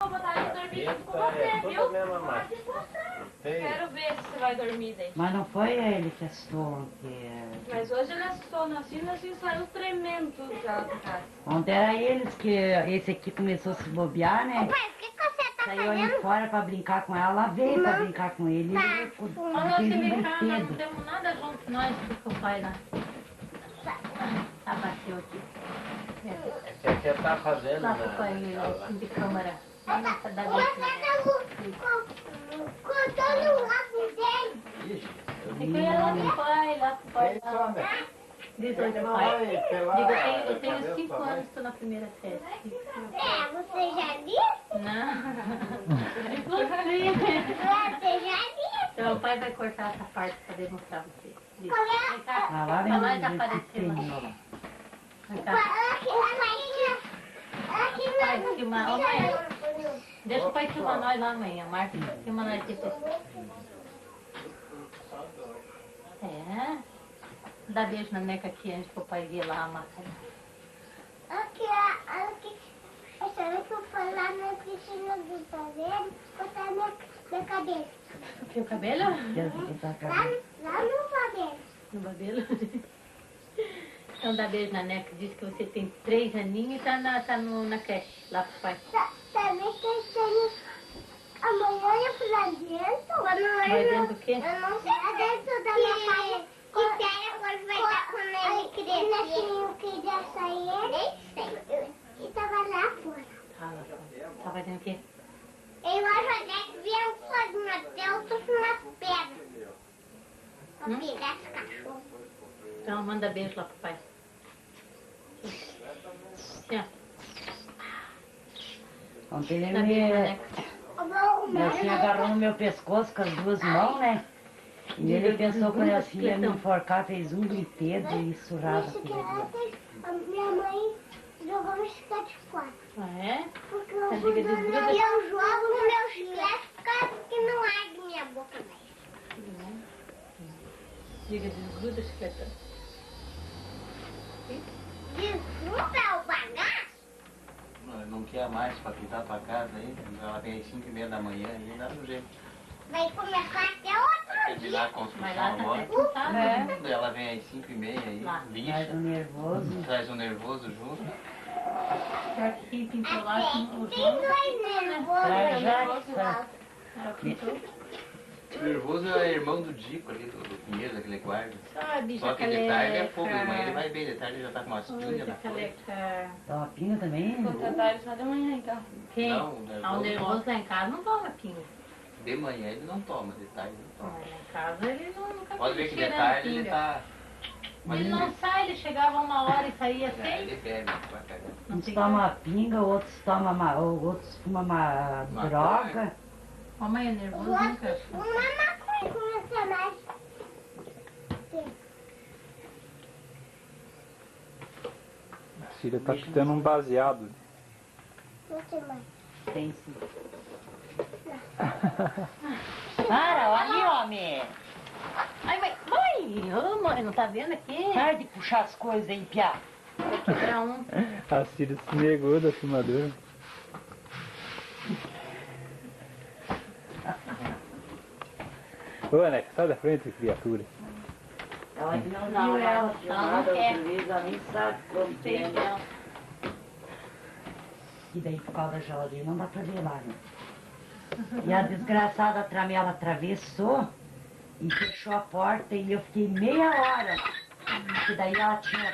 Vou botar ele dormir junto com você, viu? Quero ver se você vai dormir daí. Mas não foi ele que assustou ontem. Mas hoje ele assustou, nós saiu tremendo tudo já de casa. Ontem era eles que esse aqui começou a se bobear, né? Pai, o que você tá Saiu ali fazendo? fora pra brincar com ela veio pra brincar com ele. Ele ficou Quando você fez um me fala, nós não brinquedo. temos nada junto, nós com o pai lá. Abateu aqui. É que você tá fazendo, Lá com o pai de câmara. Lá na da Você tá cortando o lápis dele. É que eu ia lá com o pai, lá com o pai. Lá. 18 pai. Digo, eu tenho 5 anos, estou na primeira série. É, você já disse? Não. Você. Você já disse? Então o pai vai cortar essa parte para demonstrar pra você. Vem Ah, cá. lá vem Pra o nós jeito que aparecer lá. tem. Vem cá. Aqui Pai, não. filma. Ô, mãe, deixa o pai filmar nós lá amanhã. Marca, filma nós aqui. É. Dá beijo na neca aqui antes que o pai vir lá a máquina. Aqui, eu sabia que eu fui lá na piscina do padeiro, botar minha cabeça. O que, o cabelo? Lá no padeiro. No babelo? Então dá beijo na neca. Diz que você tem 3 aninhos e tá na creche, lá pro pai. Sabia que eu tenho amanhã eu fui lá dentro? Vai dentro do quê? Eu não sei. Lá dentro da minha casa. Que sério, quando vai dar quando ele crescer? Eu queria sair, nem sei. E tava lá fora. Tá fazendo o quê? Eu acho que vieram sozinho até eu tô com umas pedras. Pra pegar esse cachorro. Então manda beijo lá pro pai. Assim, ó. Ontem ele Dá beijo na me... neca. Meu filho agarrou no meu pescoço com as 2 mãos, né? E ele pensou que eu assim ia me enforcar, fez um gritedo e surrava Isso aqui. que ontem a minha mãe jogou no chiclete fora. Ah, é? Porque eu Tá fui diga dando desgruda. e eu jogo no meu chiclete que não arde minha boca mais. Diga, desgruda a chicleta. Desculpa, é o bagaço? Não quer mais pra pintar tua casa aí? Ela vem às 5h30 da manhã e dá um jeito. Vai começar até outro Terminar a dia. Mas lá construção tá agora. até pintado, né? Ela vem às 5h30 aí, Lá. Mas lixa, o nervoso. traz o nervoso junto. Pior que quem pintou lá, pintou Tem dois nervosos. Ela pintou. O nervoso é irmão do Dico ali, do Pinheiro, daquele guarda. Só bicha Só que de tarde é fogo, de manhã ele caleca. vai bem, de tarde ele já tá com umas pingas Bicha na folha. caleca. Dá uma pinga também? Contratar ele só de manhã, então. Quem? Não, o nervoso O nervoso lá em casa não toma pinga. De manhã ele não toma, de tarde ele não toma. Lá em casa ele nunca Pode ver fica que de cheirando tarde ele pinga. tá... Ele não sai, ele chegava 1h e saía É, 6. ele bebe, vai pegar. Uns tomam pinga, outros tomam outros fumam uma droga. Ô mãe, é nervoso nunca. Uma maconha começa mais. A Cília tá tendo um baseado. Não sei mais. Tem sim. Para, olha ali, homem. Ai, mãe, ô mãe, não tá vendo aqui? Para de puxar as coisas aí, piá. Vai quebrar um. A Cília se negou da filmadora. Ô, Neca, sai da frente, criatura. Ela que não Não, viu ela ela filmada não quer. outra vez, ela nem sabe como que é. Não. E daí por causa da geladeira não dá pra ver lá, né? E a desgraçada tramela atravessou e fechou a porta e eu fiquei meia hora. Que daí ela tinha